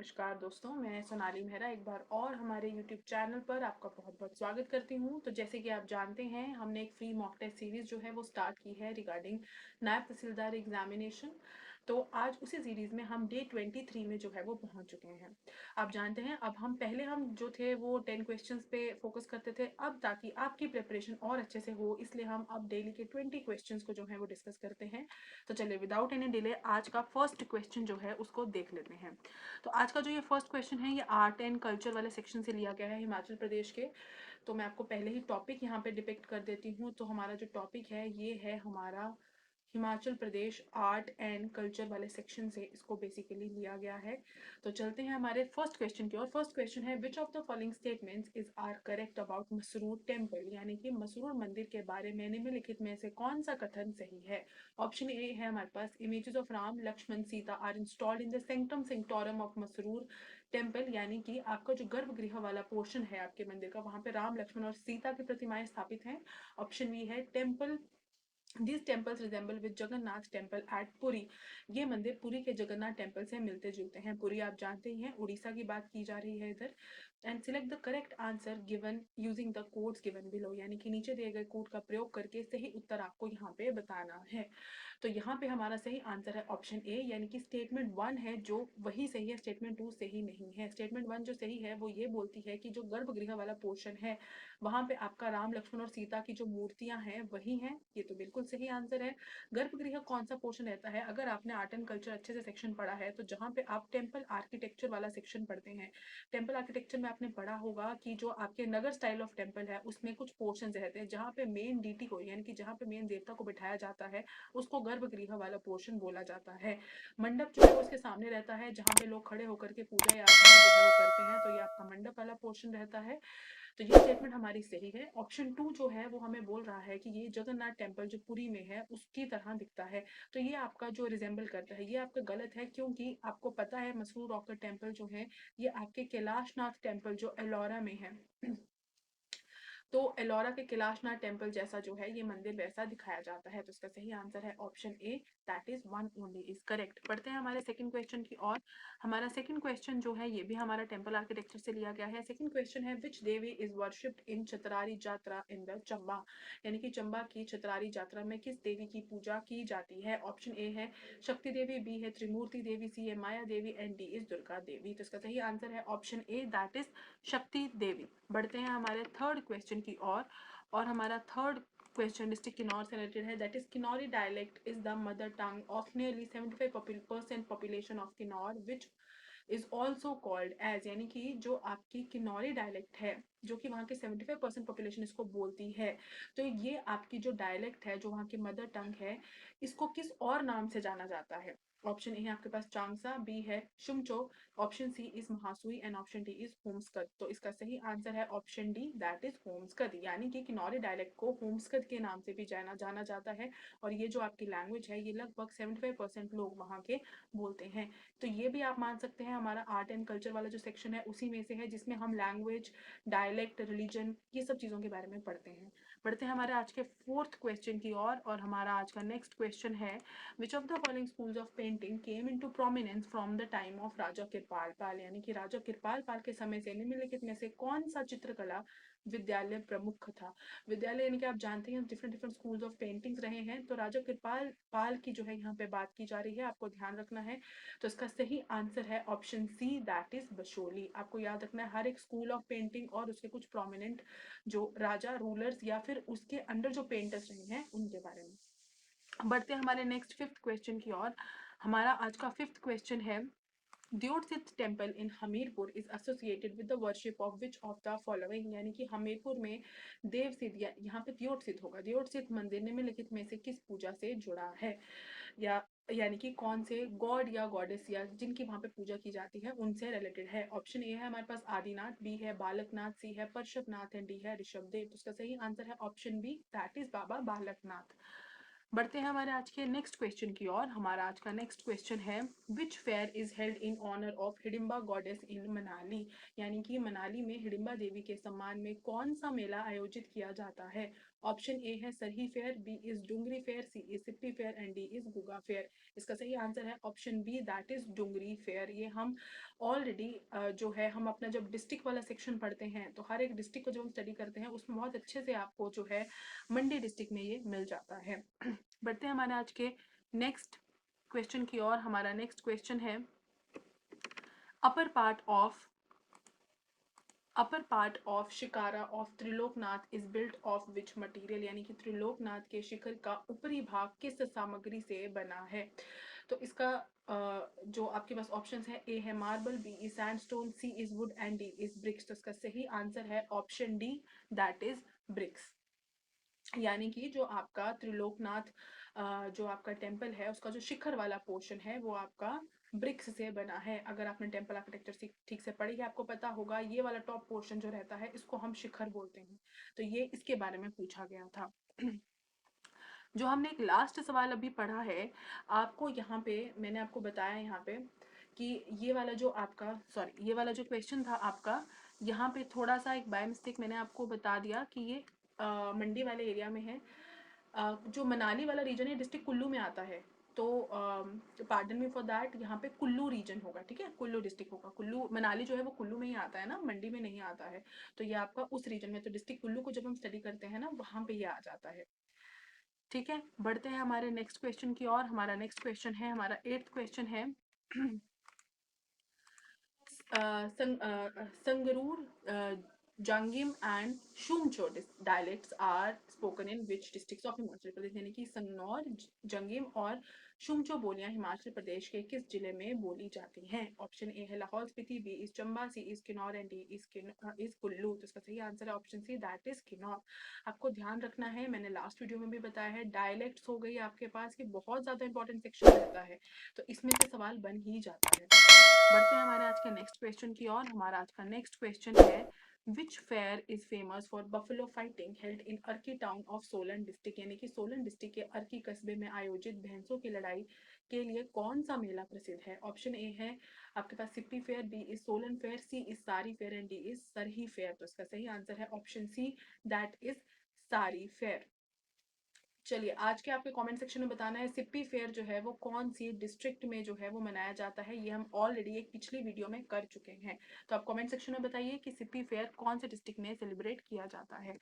नमस्कार दोस्तों, मैं सोनाली मेहरा एक बार और हमारे YouTube चैनल पर आपका बहुत बहुत स्वागत करती हूं। तो जैसे कि आप जानते हैं, हमने एक फ्री मॉक टेस्ट सीरीज़ जो है वो स्टार्ट की है रिगार्डिंग नायब तहसीलदार एग्जामिनेशन। तो आज उसी सीरीज़ में हम डे 23 में जो है वो पहुंच चुके हैं। आप जानते हैं, अब हम जो थे वो 10 क्वेश्चंस पे फोकस करते थे। अब ताकि आपकी प्रिपरेशन और अच्छे से हो, इसलिए हम अब डेली के 20 क्वेश्चंस को जो है वो डिस्कस करते हैं। तो चलिए विदाउट एनी डिले आज का फर्स्ट क्वेश्चन जो है उसको देख लेते हैं। तो आज का जो ये फर्स्ट क्वेश्चन है, ये आर्ट एंड कल्चर वाले सेक्शन से लिया गया है हिमाचल प्रदेश के। तो मैं आपको पहले ही टॉपिक यहाँ पे डिपिक्ट कर देती हूँ। तो हमारा जो टॉपिक है ये है हमारा Himachal Pradesh art and culture वाले सेक्शन से इसको बेसिकली लिया गया है। तो चलते हैं हमारे फर्स्ट क्वेश्चन की ओर। फर्स्ट क्वेश्चन है, which of the following statements is are correct about Masroor temple, यानी कि मसरूर मंदिर के बारे में निम्नलिखित में से कौन सा कथन सही है। ऑप्शन ए है हमारे पास, images of Ram Lakshman Sita are installed in the sanctum sanctorum of Masroor temple, यानी कि आपका जो गर्भगृह वाला पोर्शन है आपके मंदिर का, वहां पे राम लक्ष्मण और सीता की प्रतिमाएं स्थापित हैं। ऑप्शन बी है, temple These temples resemble with Jagannath temple at Puri. ये मंदिर पुरी के जगन्नाथ टेम्पल से मिलते जुलते हैं। पुरी आप जानते ही हैं, उड़ीसा की बात की जा रही है इधर। And select the correct answer given using the codes given below, यानी कि नीचे दिए गए कोड का प्रयोग करके सही उत्तर आपको यहाँ पे बताना है। तो यहाँ पे हमारा सही आंसर है ऑप्शन ए, यानी कि स्टेटमेंट 1 है जो वही सही है, स्टेटमेंट 2 सही नहीं है। स्टेटमेंट 1 जो सही है वो ये बोलती है कि जो गर्भगृह वाला पोर्शन है वहां पे आपका राम लक्ष्मण और सीता की जो मूर्तियां हैं वही हैं। ये तो बिल्कुल सही आंसर है। गर्भगृह कौन सा पोर्शन रहता है, अगर आपने आर्ट एंड कल्चर अच्छे से सेक्शन पढ़ा है तो जहाँ पे आप टेम्पल आर्किटेक्चर वाला सेक्शन पढ़ते हैं, टेम्पल आर्किटेक्चर में आपने पढ़ा होगा कि जो आपके नगर स्टाइल ऑफ टेम्पल है उसमें कुछ पोर्शन रहते हैं जहाँ पे मेन डीटी को, यानी कि जहाँ पे मेन देवता को बिठाया जाता है, उसको गर्भगृह वाला पोर्शन बोला जाता है। मंडप जो है उसके सामने रहता है जहाँ पे लोग खड़े होकर के पूजा या आराधना जो है वो करते हैं, तो ये आपका मंडप वाला पोर्शन रहता है। तो ये स्टेटमेंट हमारी सही है। ऑप्शन 2 जो है वो हमें बोल रहा है कि ये जगन्नाथ टेम्पल जो पुरी में है उसकी तरह दिखता है। तो ये आपका जो रिजेंबल करता है ये आपका गलत है, क्योंकि आपको पता है मसरूर रॉक टेम्पल जो है ये आपके कैलाशनाथ टेम्पल जो एलोरा में है तो एलोरा के कैलाशनाथ टेम्पल जैसा जो है ये मंदिर वैसा दिखाया जाता है। तो इसका सही आंसर है option A, that is one only is correct. पढ़ते हैं हमारे सेकंड क्वेश्चन की और। हमारा सेकंड क्वेश्चन जो है ये भी हमारा टेम्पल आर्किटेक्चर से लिया गया है। सेकंड क्वेश्चन है, which devi is worshipped in Chatrari jatra in the Chamba, यानी कि चंबा की चतरारी जात्रा में किस देवी की पूजा की जाती है। ऑप्शन ए है शक्ति देवी, बी है त्रिमूर्ति देवी, सी है माया देवी and D is Durga Devi. तो इसका सही आंसर है ऑप्शन ए, दैट इज शक्ति देवी। बढ़ते हैं हमारे थर्ड क्वेश्चन की और हमारा थर्ड क्वेश्चन डिस्ट्रिक्ट किन्नौर से रिलेटेड है। That is Kinnauri dialect is the mother tongue of nearly 75% population of Kinnaur which is also called as, यानी कि जो आपकी किन्नौरी डायलेक्ट है जो कि वहाँ के 75% पॉपुलेशन इसको बोलती है, तो ये आपकी जो डायलेक्ट है जो वहाँ की मदर टंग है, इसको किस और नाम से जाना जाता है। ऑप्शन ए है आपके पास चांगसा, बी है Shumcho, option C is Mahasui and option D is Homskad. तो इसका सही आंसर है option D, that is Homskad, यानी कि किन्नौरी डायलेक्ट को होम्सकद के नाम से भी जाना जाता है। और ये जो आपकी लैंग्वेज है ये लगभग 75% लोग वहाँ के बोलते हैं। तो ये भी आप मान सकते हैं हमारा आर्ट एंड कल्चर वाला जो सेक्शन है उसी में से है, जिसमें हम लैंग्वेज, डायलेक्ट, रिलीजन, ये सब चीज़ों के बारे में पढ़ते हैं। बढ़ते हैं हमारे आज के फोर्थ क्वेश्चन की और हमारा आज का नेक्स्ट क्वेश्चन है, which of the following schools of painting came into prominence from the time of Raja Kirpal Pal, यानी कि राजा कृपाल पाल के समय से निम्नलिखित में से कौन सा चित्रकला विद्यालय प्रमुख था। विद्यालय यानी कि आप जानते हैं different different schools of paintings रहे हैं, तो राजा कृपाल पाल की जो है यहाँ पे बात की जा रही है, आपको ध्यान रखना है। तो इसका सही आंसर है option C, that is Basohli. आपको याद रखना है हर एक स्कूल ऑफ पेंटिंग और उसके कुछ प्रोमिनेंट जो राजा रूलर्स या फिर उसके अंडर जो पेंटर्स रहे हैं उनके बारे में। बढ़ते हैं हमारे नेक्स्ट फिफ्थ क्वेश्चन की ओर। हमारा आज का फिफ्थ क्वेश्चन है, Deotsidh temple in Hamirpur is associated with the worship of which of the following, यानी कि हमीरपुर में देवसिद्ध या यहाँ पे दियोटसिद्ध होगा, दियोटसिद्ध मंदिर निम्नलिखित में से किस पूजा से जुड़ा है, या यानी कि कौन से गॉड या गॉडेस या जिनकी वहां पे पूजा की जाती है उनसे रिलेटेड है। ऑप्शन ए है हमारे पास आदिनाथ, बी है बालकनाथ, सी है परशुनाथ एंड डी है ऋषभदेव। तो उसका सही आंसर है option B, that is Baba Balaknath. बढ़ते हैं हमारे आज के नेक्स्ट क्वेश्चन की ओर। हमारा आज का नेक्स्ट क्वेश्चन है, which fair is held in honour of Hidimba goddess in Manali, यानी कि मनाली में हिडिंबा देवी के सम्मान में कौन सा मेला आयोजित किया जाता है। ऑप्शन ए है Sarahi fair, B is Dungri fair, C is Sippi fair and D is Guga fair. इसका सही आंसर है option B, that is Dungri fair. ये हम ऑलरेडी जो है हम अपना जब डिस्ट्रिक्ट वाला सेक्शन पढ़ते हैं तो हर एक डिस्ट्रिक्ट को जब हम स्टडी करते हैं उसमें बहुत अच्छे से आपको जो है मंडी डिस्ट्रिक्ट में ये मिल जाता है। बढ़ते हैं हमारे आज के नेक्स्ट क्वेश्चन की ओर। हमारा नेक्स्ट क्वेश्चन है upper part of shikhara of Triloknath is built of which material, यानी कि त्रिलोकनाथ के शिखर का ऊपरी भाग किस सामग्री से बना है। तो इसका जो आपके पास ऑप्शंस है, ए है marble, B is sandstone, C is wood and D is bricks. तो इसका सही आंसर है option D, that is bricks. यानी कि जो आपका त्रिलोकनाथ जो आपका टेम्पल है उसका जो शिखर वाला पोर्शन है वो आपका ब्रिक्स से बना है। अगर आपने टेम्पल आर्किटेक्चर ठीक से पढ़ी है आपको पता होगा ये वाला टॉप पोर्शन जो रहता है इसको हम शिखर बोलते हैं। तो ये इसके बारे में पूछा गया था। जो हमने एक लास्ट सवाल अभी पढ़ा है, आपको यहाँ पे मैंने आपको बताया यहाँ पे कि ये वाला जो आपका ये वाला जो क्वेश्चन था आपका, यहाँ पे थोड़ा सा एक बाय मिस्टेक मैंने आपको बता दिया कि ये मंडी वाले एरिया में है। जो मनाली वाला रीजन है डिस्ट्रिक्ट कुल्लू में आता है। तो पार्डन मी फॉर दैट, यहाँ पे कुल्लू रीजन होगा, ठीक है, कुल्लू डिस्ट्रिक्ट होगा। कुल्लू मनाली जो है वो कुल्लू में ही आता है ना, मंडी में नहीं आता है। तो ये आपका उस रीजन में, तो डिस्ट्रिक्ट कुल्लू को जब हम स्टडी करते हैं ना वहाँ पे ये आ जाता है। ठीक है, बढ़ते हैं हमारे नेक्स्ट क्वेश्चन की ओर। हमारा नेक्स्ट क्वेश्चन है, हमारा 8th क्वेश्चन है Sangarur, Jangim and Shumcho dialects are spoken in which districts of Himachal Pradesh, यानी कि संगनौर, जंगिम और शुमचो बोलियां हिमाचल प्रदेश के किस जिले में बोली जाती हैं। ऑप्शन ए है Lahaul Spiti, B is Chamba, C is Kinnaur and D is Kullu. तो इसका सही आंसर है option C, that is Kinnaur. आपको ध्यान रखना है, मैंने लास्ट वीडियो में भी बताया है, डायलेक्ट्स हो गई आपके पास कि बहुत ज्यादा इंपॉर्टेंट सेक्शन रहता है, तो इसमें से सवाल बन ही जाता है। बढ़ते हैं हमारे आज के नेक्स्ट क्वेश्चन की ओर। हमारा आज का नेक्स्ट क्वेश्चन है which fair is famous for buffalo fighting held in Arki town of Solan district, यानी कि सोलन डिस्ट्रिक्ट के अर्की कस्बे में आयोजित भैंसों की लड़ाई के लिए कौन सा मेला प्रसिद्ध है। ऑप्शन ए है आपके पास Sippi fair, B is Solan fair, C is Sari fair and D is Sarahi fair. तो इसका सही आंसर है option C, that is Sari fair. चलिए, आज के आपके कमेंट सेक्शन में बताना है सिप्पी फेयर जो है वो कौन सी डिस्ट्रिक्ट में जो है वो मनाया जाता है। ये हम ऑलरेडी एक पिछली वीडियो में कर चुके हैं, तो आप कमेंट सेक्शन में बताइए कि सिप्पी फेयर कौन से डिस्ट्रिक्ट में सेलिब्रेट किया जाता है।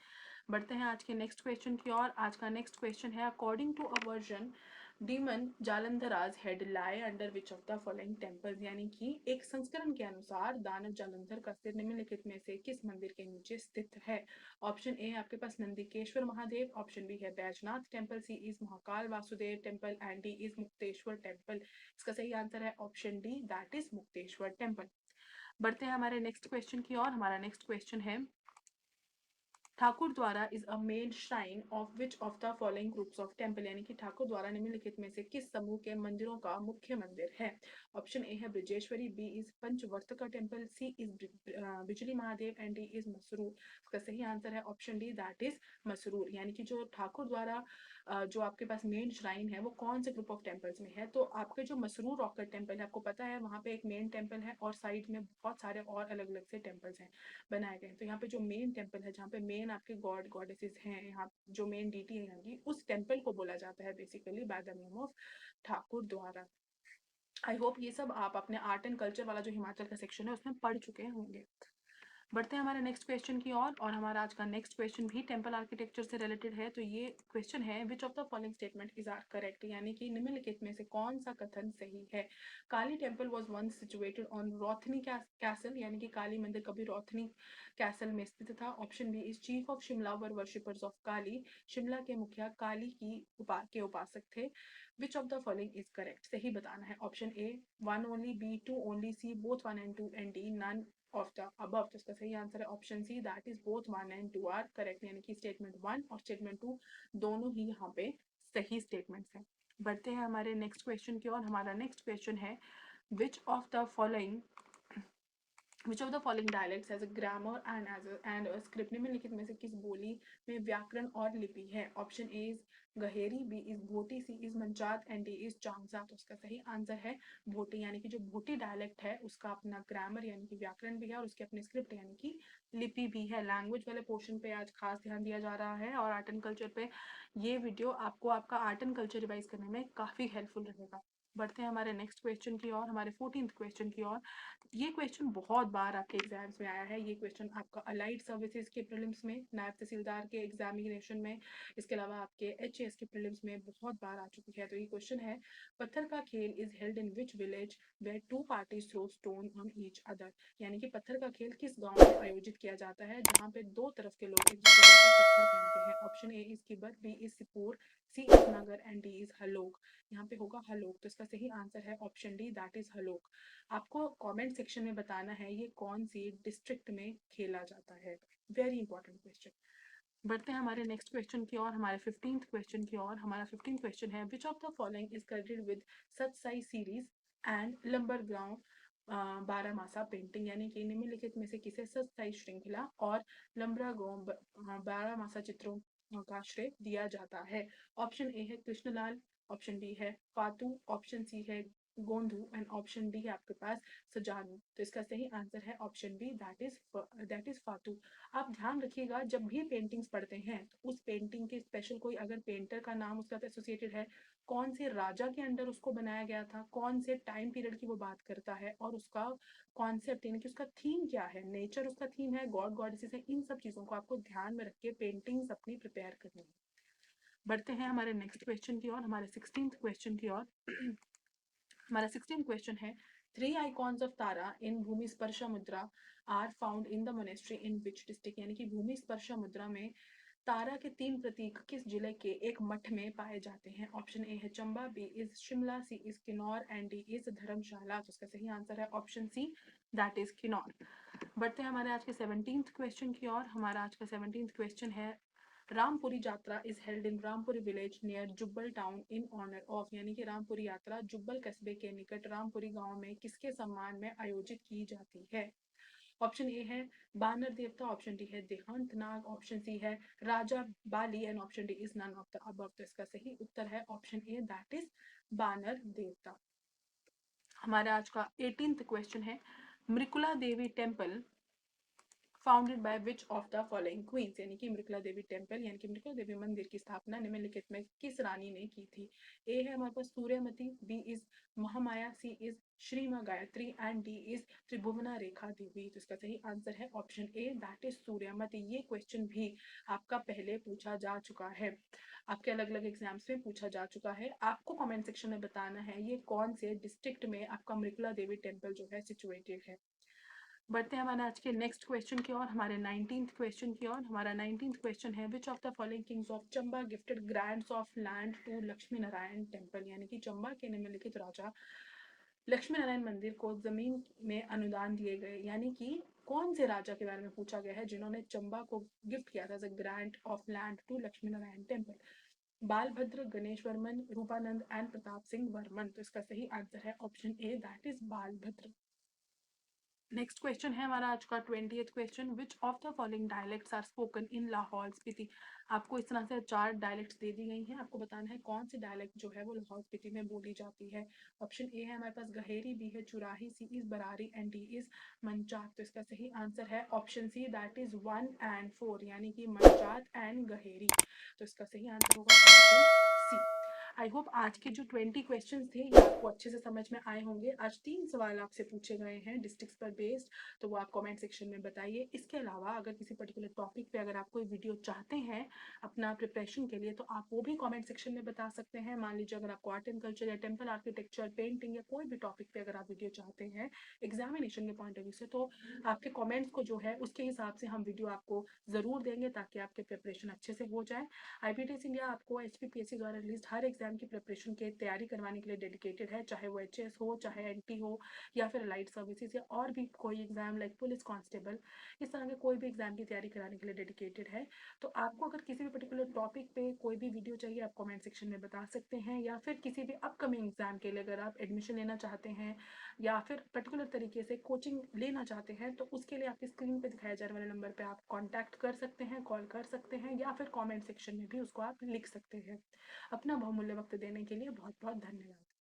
बढ़ते हैं आज के नेक्स्ट क्वेश्चन की ओर। आज का नेक्स्ट क्वेश्चन है according to a version demon Jalandhar's head lay under which of the following temples, यानी कि एक संस्करण के अनुसार दानव जालंधर का सिर निम्नलिखित में से किस मंदिर के नीचे स्थित है। ऑप्शन ए आपके पास नंदिकेश्वर महादेव, ऑप्शन बी है Baijnath temple, C is Mahakal Vasudev temple and D is Mukteshwar temple. इसका सही आंसर है option D, that is Mukteshwar temple. बढ़ते हैं हमारे नेक्स्ट क्वेश्चन की ओर। हमारा नेक्स्ट क्वेश्चन है ठाकुर द्वारा is a main shrine of which of the following groups of temple, यानी कि ठाकुर द्वारा निम्नलिखित में से किस समूह के मंदिरों का मुख्य मंदिर है। ऑप्शन ए है Brajeshwari, B is Panchvaktra temple, C is Bijli Mahadev and D is Masroor. इसका सही आंसर है option D, that is Masroor. यानी कि जो ठाकुर द्वारा जो आपके पास मेन श्राइन है वो कौन से ग्रुप ऑफ टेम्पल्स में है। तो आपके जो मसरूर रॉक का टेम्पल है आपको पता है वहाँ पे एक मेन टेम्पल है और साइड में बहुत सारे और अलग अलग से टेम्पल्स हैं बनाए गए हैं। तो यहाँ पे जो मेन टेम्पल है जहाँ पे मेन आपके गॉड गॉडेसेस हैं, यहाँ जो मेन डीटी है यहाँ की, उस टेम्पल को बोला जाता है basically by the name of Thakur द्वारा। आई होप ये सब आप अपने आर्ट एंड कल्चर वाला जो हिमाचल का सेक्शन है उसमें पढ़ चुके होंगे। बढ़ते हैं हमारे नेक्स्ट क्वेश्चन की ओर। और हमारा आज का नेक्स्ट क्वेश्चन भी टेम्पल आर्किटेक्चर से रिलेटेड है। तो ये क्वेश्चन है which of the following statement is are correct, यानी कि निम्नलिखित में से कौन सा कथन सही है। Kali temple was once situated on Rothni castle, यानी कि काली मंदिर कभी रोथनी कैसल में स्थित था। Option B is chief of Shimla were worshippers of Kali, Shimla के मुखिया काली के उपासक थे। Which of the following is correct, सही बताना है। Option A one only, B two only, C both one and two and D none of the above. तो इसका सही आंसर है option C, that is both one and two are correct, यानी कि statement one और statement to दोनों ही यहाँ पे सही स्टेटमेंट्स हैं। बढ़ते हैं हमारे नेक्स्ट क्वेश्चन की ओर। हमारा नेक्स्ट क्वेश्चन है which of the following dialects has a grammar and a script, निम्नलिखित में से किस बोली में व्याकरण और लिपि है। Option A is Gaheri, B is Bhoti, C is Manchat and D is Changsa. तो उसका सही आंसर है भोटी, यानी कि जो भोटी डायलेक्ट है उसका अपना ग्रामर यानी कि व्याकरण भी है और उसके अपने स्क्रिप्ट यानी कि लिपि भी है। लैंग्वेज वाले पोर्शन पे आज खास ध्यान दिया जा रहा है और आर्ट एंड कल्चर पे ये वीडियो आपको आपका आर्ट एंड कल्चर रिवाइज करने में काफ़ी हेल्पफुल रहेगा। बढ़ते हैं हमारे नेक्स्ट क्वेश्चन की ओर, हमारे 14th क्वेश्चन की ओर। ये क्वेश्चन बहुत बार आपके एग्जाम्स में आया है। ये क्वेश्चन आपका अलाइड सर्विसेज के प्रीलिम्स में, नायब तहसीलदार के एग्जामिनेशन में, इसके अलावा आपके एचएएस के प्रीलिम्स में बहुत बार आ चुकी है। तो ये क्वेश्चन है, पत्थर का खेल is held in which village where two parties throw stone on each other. यानी कि पत्थर का खेल किस गांव में आयोजित किया जाता है जहां पे दो तरफ के लोग एक दूसरे के ऊपर पत्थर फेंकते हैं। Option A is Kibber, B is Sipur, C is Nagar and D is Halog. यहाँ पे होगा हलोग। तो इसका सही आंसर है option D, that is Halog. आपको कमेंट सेक्शन में बताना है ये कौन सी डिस्ट्रिक्ट में खेला जाता है। Very important question. बढ़ते हैं हमारे नेक्स्ट क्वेश्चन की ओर, हमारे 15th क्वेश्चन की ओर। हमारा 15th क्वेश्चन है, which of the following is credited with such size series and lumbar ground बारहमासा पेंटिंग। यानी कि निम्नलिखित में से किसे सच साइज श्रृंखला और लंबरा गांव बारहमासा चित्रों का श्रेय दिया जाता है। ऑप्शन ए है कृष्णलाल, ऑप्शन बी है फातू, ऑप्शन सी है गोंधू एंड ऑप्शन डी है आपके पास सजानू। तो इसका सही आंसर है ऑप्शन बी, दैट इज फातू। आप ध्यान रखिएगा जब भी पेंटिंग्स पढ़ते हैं तो उस पेंटिंग के स्पेशल कोई अगर पेंटर का नाम उसके साथ एसोसिएटेड है, कौन से राजा के अंडर उसको बनाया गया था, कौन से टाइम पीरियड की वो बात करता है और उसका कॉन्सेप्ट यानी कि उसका थीम क्या है, नेचर उसका थीम है, गॉड गॉडेसेस है, इन सब चीज़ों को आपको ध्यान में रख के पेंटिंग्स अपनी प्रिपेयर करनी है। बढ़ते हैं हमारे नेक्स्ट क्वेश्चन की ओर, हमारे 16th क्वेश्चन की ओर। हमारा 16th क्वेश्चन है, three icons of Tara in Bhumi Sparsha Mudra are found in the monastery in which district. यानी कि भूमि स्पर्शा मुद्रा में तारा के तीन प्रतीक किस जिले के एक मठ में पाए जाते हैं। ऑप्शन ए है Chamba, B is Shimla, C is Kinnaur and D is Dharamshala. तो इसका सही आंसर है option C, that is Kinnaur. बढ़ते हैं हमारे आज के 17th क्वेश्चन की ओर। हमारा आज का 17th क्वेश्चन है, Rampuri Yatra is held in Rampuri village near Jubbal town in honour of. यानी कि रामपुरी यात्रा जुब्बल कस्बे के निकट रामपुरी गांव में किसके सम्मान में आयोजित की जाती है। ऑप्शन ए है बानर देवता, ऑप्शन डी है देहांत नाग, ऑप्शन सी है Raja Bali and option D is none of the above. तो इसका सही उत्तर है ऑप्शन ए, दैट इज बानर देवता। हमारा आज का 18th क्वेश्चन है, Mrikula Devi temple founded by which of the following queens. यानी कि मृकुला देवी टेम्पल यानी कि मृकुला देवी मंदिर की स्थापना निम्नलिखित में किस रानी ने की थी। ए है हमारे पास Suryamati, B is Mahamaya, C is Shri Maa Gayatri and D is Tribhuvana Rekha Devi. तो इसका सही आंसर है option A, that is Suryamati. ये क्वेश्चन भी आपका पहले पूछा जा चुका है, आपके अलग अलग एग्जाम्स में पूछा जा चुका है। आपको कमेंट सेक्शन में बताना है ये कौन से डिस्ट्रिक्ट में आपका मृकुला देवी टेम्पल जो है सिचुएटेड है। बढ़ते हैं हमारे आज के नेक्स्ट क्वेश्चन की ओर, हमारे 19th क्वेश्चन की ओर। हमारा 19th क्वेश्चन है, which of the following kings of Chamba gifted grants of land to Lakshmi Narayan temple. यानी कि चंबा के निम्नलिखित राजा लक्ष्मी नारायण मंदिर को जमीन में अनुदान दिए गए। यानी कि कौन से राजा के बारे में पूछा गया है जिन्होंने चंबा को गिफ्ट किया था grant of land to Lakshmi Narayan temple. Balbhadra, Ganesh Varman, Rupanand and Pratap Singh Varman. तो इसका सही आंसर है option A, that is Balbhadra. Next question है हमारा आज का 20th क्वेश्चन, which of the following dialects are spoken in Lahaul Spiti. आपको इस तरह से 4 डायलेक्ट्स दे दी गई हैं, आपको बताना है कौन सी डायलेक्ट जो है वो लाहौल स्पीति में बोली जाती है। ऑप्शन ए है हमारे पास गहेरी, बी है Churahi, C is Barari and D is Manchat. तो इसका सही आंसर है option C, that is 1 and 4 यानी कि मंचात एंड गहेरी। तो इसका सही आंसर होगा ऑप्शन सी। आई होप आज के जो 20 क्वेश्चंस थे ये आपको अच्छे से समझ में आए होंगे। आज 3 सवाल आपसे पूछे गए हैं डिस्ट्रिक्ट्स पर बेस्ड, तो वो आप कमेंट सेक्शन में बताइए। इसके अलावा अगर किसी पर्टिकुलर टॉपिक पे अगर आप कोई वीडियो चाहते हैं अपना प्रिपरेशन के लिए तो आप वो भी कमेंट सेक्शन में बता सकते हैं। मान लीजिए अगर आपको आर्ट एंड कल्चर या टेम्पल आर्किटेक्चर, पेंटिंग या कोई भी टॉपिक पे अगर आप वीडियो चाहते हैं एग्जामिनेशन के पॉइंट ऑफ व्यू से, तो आपके कॉमेंट्स को जो है उसके हिसाब से हम वीडियो आपको ज़रूर देंगे ताकि आपके प्रिपरेशन अच्छे से हो जाए। IBTS इंडिया आपको HPPSC द्वारा रिलीज हर एग्जाम एग्जाम की प्रिपरेशन की तैयारी करवाने के लिए डेडिकेटेड है, चाहे वो एचएस हो, चाहे एनटी हो, या फिर लाइट सर्विसेज, या और भी कोई एग्जाम लाइक पुलिस कांस्टेबल, इस तरह के कोई भी एग्जाम की तैयारी कराने के लिए डेडिकेटेड है। तो आपको अगर किसी भी पर्टिकुलर टॉपिक पे कोई भी वीडियो चाहिए, आप कमेंट सेक्शन में बता सकते हैं, या फिर किसी भी अपकमिंग एग्जाम के लिए अगर आप एडमिशन लेना चाहते हैं या फिर पर्टिकुलर तरीके से कोचिंग लेना चाहते हैं, तो उसके लिए आपकी स्क्रीन पे दिखाए जाने वाले नंबर पे आप कांटेक्ट कर सकते हैं, कॉल कर सकते हैं, या फिर कमेंट सेक्शन में भी उसको आप लिख सकते हैं। अपना बहुमूल्य वक्त देने के लिए बहुत बहुत धन्यवाद।